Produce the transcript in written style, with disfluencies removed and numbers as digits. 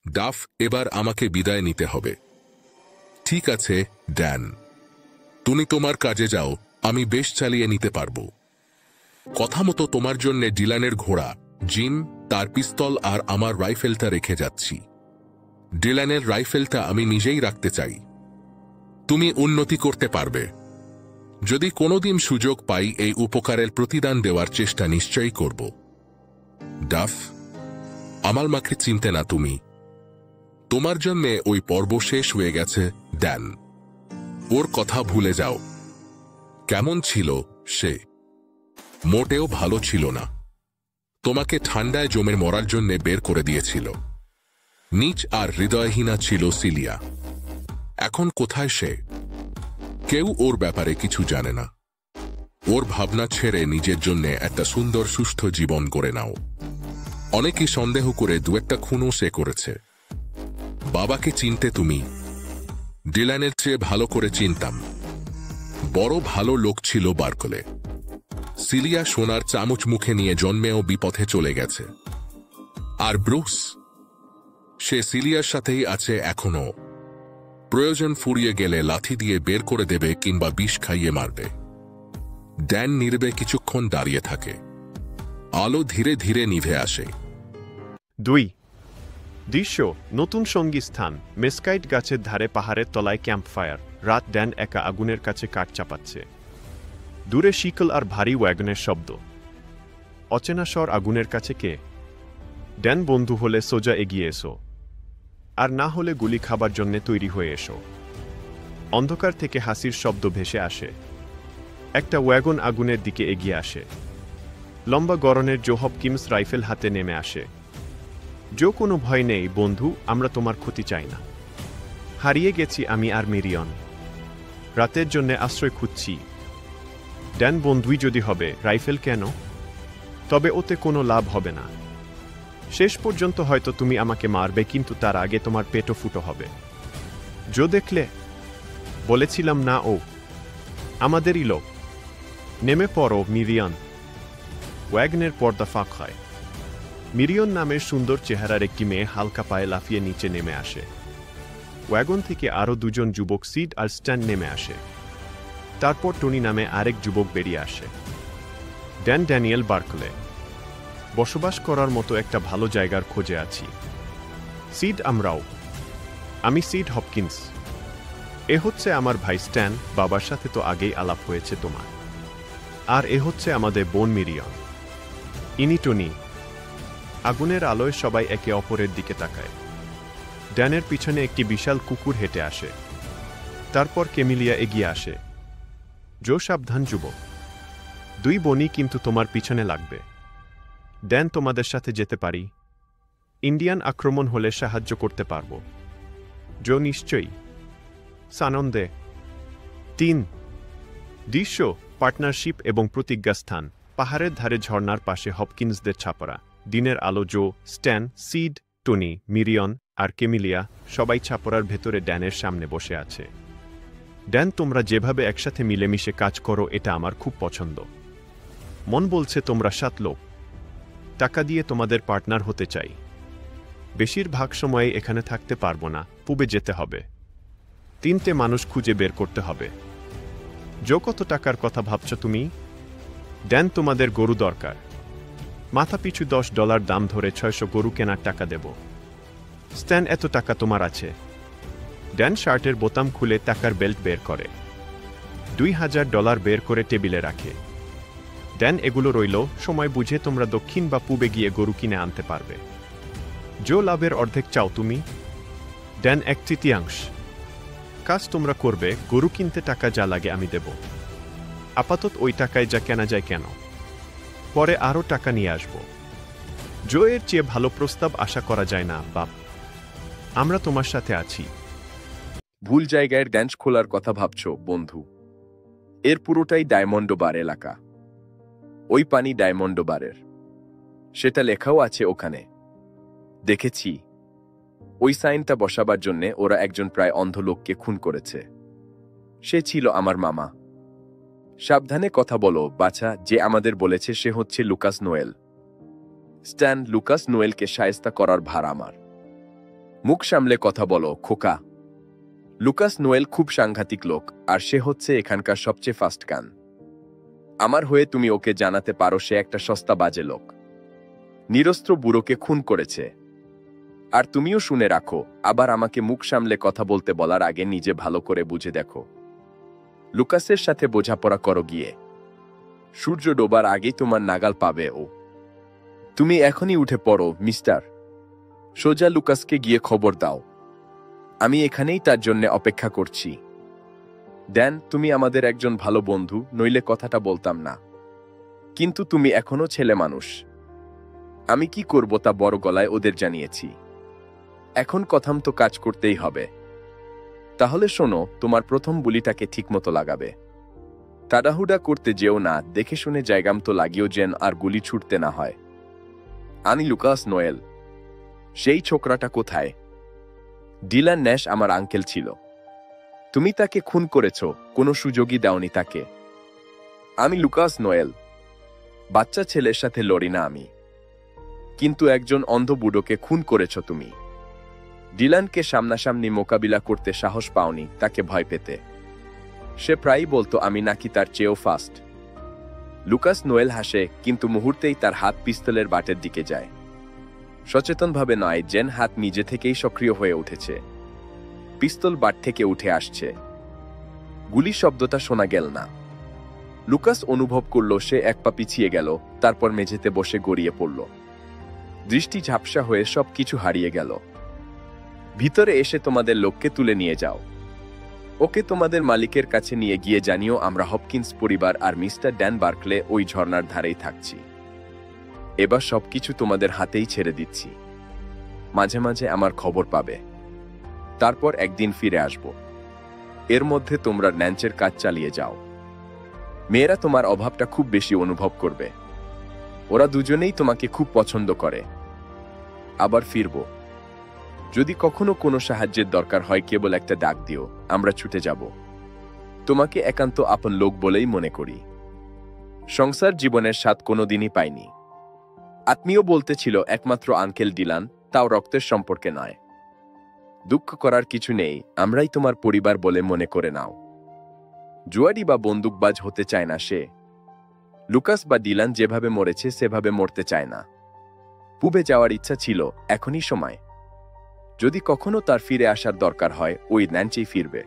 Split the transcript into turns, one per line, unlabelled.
Duff, এবার আমাকে বিদায় নিতে হবে। ঠিক আছে ড্যান, তুমি তোমার কাজে যাও, আমি বেশ চালিয়ে নিতে পারবো। কথা মতো তোমার জন্য ডিলানের ঘোড়া, জিম, তার পিস্তল আর আমার রাইফেলটা রেখে যাচ্ছি। ডিলানের রাইফেলটা আমি নিজেই রাখতে চাই। তুমি উন্নতি করতে পারবে। যদি কোনোদিন সুযোগ পাই এই উপকারের প্রতিদান দেওয়ার চেষ্টা নিশ্চয়ই করব। ডাফ, আমার মাকে চিনতে না তুমি? তোমার জন্যে ওই পর্ব শেষ হয়ে গেছে ড্যান। ওর কথা ভুলে যাও। কেমন ছিল সে? মোটেও ভালো ছিল না। তোমাকে ঠান্ডায় জমে মরার জন্য বের করে দিয়েছিল। নীচ আর হৃদয়হীনা ছিল সিলিয়া। এখন কোথায় সে? কেউ ওর ব্যাপারে কিছু জানে না। ওর ভাবনা ছেড়ে নিজের জন্য একটা সুন্দর সুস্থ জীবন গড়ে নাও। অনেকেই সন্দেহ করে দু একটা খুনও সে করেছে। বাবাকে চিনতে তুমি? ডিলানের চেয়ে ভালো করে চিনতাম। বড় ভালো লোক ছিল বার্কলে। সিলিয়া সোনার চামচ মুখে নিয়ে জন্মেও বিপথে চলে গেছে। আর ব্রুস, সে সিলিয়ার সাথেই আছে এখনো। প্রয়োজন ফুরিয়ে গেলে লাথি দিয়ে বের করে দেবে কিংবা বিষ খাইয়ে মারবে। ড্যান নীরবে কিছুক্ষণ দাঁড়িয়ে থাকে। আলো ধীরে ধীরে নিভে আসে।
2 দৃশ্য, নতুন সঙ্গী স্থান, মেসকাইট গাছের ধারে পাহাড়ের তলায় ক্যাম্পফায়ার। রাত, ড্যান একা আগুনের কাছে কাঠ চাপাচ্ছে। দূরে শিকল আর ভারী ওয়াগনের শব্দ। অচেনা স্বর। আগুনের কাছে কে? ড্যান, বন্ধু হলে সোজা এগিয়ে এসো, আর না হলে গুলি খাবার জন্য তৈরি হয়ে এসো। অন্ধকার থেকে হাসির শব্দ ভেসে আসে। একটা ওয়াগন আগুনের দিকে এগিয়ে আসে। লম্বা গরনের জো হপকিন্স রাইফেল হাতে নেমে আসে। জো, কোনো ভয় নেই বন্ধু, আমরা তোমার ক্ষতি চাই না। হারিয়ে গেছি আমি আর মিরিয়ন। রাতের জন্য আশ্রয় খুঁজছি। ড্যান, বন্ধুই যদি হবে, রাইফেল কেন? তবে ওতে কোনো লাভ হবে না। শেষ পর্যন্ত হয়তো তুমি আমাকে মারবে, কিন্তু তার আগে তোমার পেটও ফুটো হবে। জো, দেখলে? বলেছিলাম না ও আমাদেরই লোক। নেমে পড়ো মিরিয়ন। ওয়াগনের পর্দা ফাঁক হয়। মিরিয়ন নামের সুন্দর চেহারার একটি মেয়ে হালকা পায়ে লাফিয়ে নিচে নেমে আসে। ওয়াগন থেকে আরও দুজন যুবক, সিড আর স্ট্যান, নেমে আসে। তারপর টনি নামে আরেক যুবক বেরিয়ে আসে। Dan, Daniel Berkeley. বসবাস করার মতো একটা ভালো জায়গার খোঁজে আছি। সিড, আমরাও। আমি সিড হপকিন্স। এ হচ্ছে আমার ভাই স্ট্যান, বাবার সাথে তো আগেই আলাপ হয়েছে তোমার। আর এ হচ্ছে আমাদের বোন মিরিয়ন। ইনি টনি। আগুনের আলোয় সবাই একে অপরের দিকে তাকায়। ড্যানের পিছনে একটি বিশাল কুকুর হেঁটে আসে। তারপর কেমিলিয়া এগিয়ে আসে। জো, সাবধান যুবক। 2 বোনই কিন্তু তোমার পিছনে লাগবে। ড্যান, তোমাদের সাথে যেতে পারি। ইন্ডিয়ান আক্রমণ হলে সাহায্য করতে পারব। জো, নিশ্চয়ই। সানন্দে। 3 দৃশ্য, পার্টনারশিপ এবং প্রতিজ্ঞাস্থান। পাহাড়ের ধারে ঝর্ণার পাশে হপকিন্সদের ছাপরা। দিনের আলো। জো, স্ট্যান, সিড, টনি, মিরিয়ন আর কেমিলিয়া সবাই ছাপরার ভেতরে ড্যানের সামনে বসে আছে। ড্যান, তোমরা যেভাবে একসাথে মিলেমিশে কাজ করো এটা আমার খুব পছন্দ। মন বলছে তোমরা 7 লোক। টাকা দিয়ে তোমাদের পার্টনার হতে চাই। বেশিরভাগ সময় এখানে থাকতে পারবো না, পূবে যেতে হবে। 3টে মানুষ খুঁজে বের করতে হবে। জো, কত টাকার কথা ভাবছ তুমি? ড্যান, তোমাদের গরু দরকার। মাথা পিছু $10 দাম ধরে 600 গরু কেনার টাকা দেব। স্ট্যান, এত টাকা তোমার আছে? ড্যান শার্টের বোতাম খুলে টাকার বেল্ট বের করে। $2000 বের করে টেবিলে রাখে। ড্যান, এগুলো রইল, সময় বুঝে তোমরা দক্ষিণ বা পূবে গিয়ে গরু কিনে আনতে পারবে। জো, লাভের অর্ধেক চাও তুমি? ড্যান, 1/3। কাজ তোমরা করবে, গরু কিনতে টাকা যা লাগে আমি দেব। আপাতত ওই টাকায় যা কেনা যায় কেন, পরে আরও টাকা নিয়ে আসব। জো, এর চেয়ে ভালো প্রস্তাব আশা করা যায় না বাপ। আমরা তোমার সাথে আছি।
ভুল জায়গায় ড্যান্স খোলার কথা ভাবছ বন্ধু। এর পুরোটাই ডায়মন্ড বার এলাকা। ওই পানি ডায়মন্ড বারের। সেটা লেখাও আছে ওখানে। দেখেছি। ওই সাইনটা বসাবার জন্যে ওরা একজন প্রায় অন্ধ লোককে খুন করেছে। সে ছিল আমার মামা। সাবধানে কথা বলো বাছা, যে আমাদের বলেছে সে হচ্ছে লুকাস নোয়েল। স্ট্যান, লুকাস নোয়েলকে শায়েস্তা করার ভার আমার। মুখ সামলে কথা বলো, খোকা। লুকাস নোয়েল খুব সাংঘাতিক লোক, আর সে হচ্ছে এখানকার সবচেয়ে ফাস্ট গান। আমার হয়ে তুমি ওকে জানাতে পারো সে একটা সস্তা বাজে লোক, নিরস্ত্র বুড়োকে খুন করেছে। আর তুমিও শুনে রাখো, আবার আমাকে মুখ সামলে কথা বলতে বলার আগে নিজে ভালো করে বুঝে দেখো। লুকাসের সাথে বোঝাপড়া করো গিয়ে। সূর্য ডোবার আগেই তোমার নাগাল পাবে ও। তুমি এখনই উঠে পড়ো, মিস্টার। সোজা লুকাসকে গিয়ে খবর দাও। আমি এখানেই তার জন্য অপেক্ষা করছি। ড্যান, তুমি আমাদের একজন ভালো বন্ধু, নইলে কথাটা বলতাম না। কিন্তু তুমি এখনো ছেলে মানুষ। আমি কি করব তা বড় গলায় ওদের জানিয়েছি। এখন কথাম তো কাজ করতেই হবে। তাহলে শোনো, তোমার প্রথম বুলিটাকে ঠিকমতো লাগাবে। তাড়াহুড়া করতে যেও না, দেখে শুনে জায়গাম তো লাগিও যেন আর গুলি ছুটতে না হয়। আমি লুকাস নোয়েল। সেই ছোকরাটা কোথায়? ডিলান ন্যাশ আমার আঙ্কেল ছিল। তুমি তাকে খুন করেছ, কোনো সুযোগই দাওনি তাকে। আমি লুকাস নোয়েল। বাচ্চা ছেলের সাথে লড়ি না আমি। কিন্তু একজন অন্ধ বুড়োকে খুন করেছ তুমি। ডিলানকে সামনাসামনি মোকাবিলা করতে সাহস পাওনি, তাকে ভয় পেতে। সে প্রায়ই বলতো আমি নাকি তার চেয়েও ফাস্ট। লুকাস নোয়েল হাসে, কিন্তু মুহূর্তেই তার হাত পিস্তলের বাটের দিকে যায়। সচেতনভাবে নয়, যেন হাত নিজে থেকেই সক্রিয় হয়ে উঠেছে। পিস্তল বাট থেকে উঠে আসছে। গুলি শব্দটা শোনা গেল না। লুকাস অনুভব করল সে এক পা পিছিয়ে গেল, তারপর মেঝেতে বসে গড়িয়ে পড়ল। দৃষ্টি ঝাপসা হয়ে সবকিছু হারিয়ে গেল। ভিতরে এসে তোমাদের লোককে তুলে নিয়ে যাও। ওকে তোমাদের মালিকের কাছে নিয়ে গিয়ে জানিও আমরা হপকিন্স পরিবার আর মিস্টার ড্যান বার্কলে ওই ঝর্ণার ধারেই থাকছি। এবার সবকিছু তোমাদের হাতেই ছেড়ে দিচ্ছি। মাঝে মাঝে আমার খবর পাবে। তারপর একদিন ফিরে আসব। এর মধ্যে তোমরা ন্যাঞ্চের কাজ চালিয়ে যাও। মেয়েরা তোমার অভাবটা খুব বেশি অনুভব করবে। ওরা দুজনেই তোমাকে খুব পছন্দ করে। আবার ফিরব। যদি কখনো কোনো সাহায্যের দরকার হয় কেবল একটা ডাক দিও, আমরা ছুটে যাব। তোমাকে একান্ত আপন লোক বলেই মনে করি। সংসার জীবনের স্বাদ কোনোদিনই পাইনি। আত্মীয় বলতে ছিল একমাত্র আঙ্কেল ডিলান, তাও রক্তের সম্পর্কে নয়। দুঃখ করার কিছু নেই, আমরাই তোমার পরিবার বলে মনে করে নাও। জুয়ারি বা বন্দুকবাজ হতে চায় না সে। লুকাস বা ডিলান যেভাবে মরেছে সেভাবে মরতে চায় না। পুবে যাওয়ার ইচ্ছা ছিল, এখনই সময়। যদি কখনো তার ফিরে আসার দরকার হয়, ওই ন্যাঞ্চেই ফিরবে।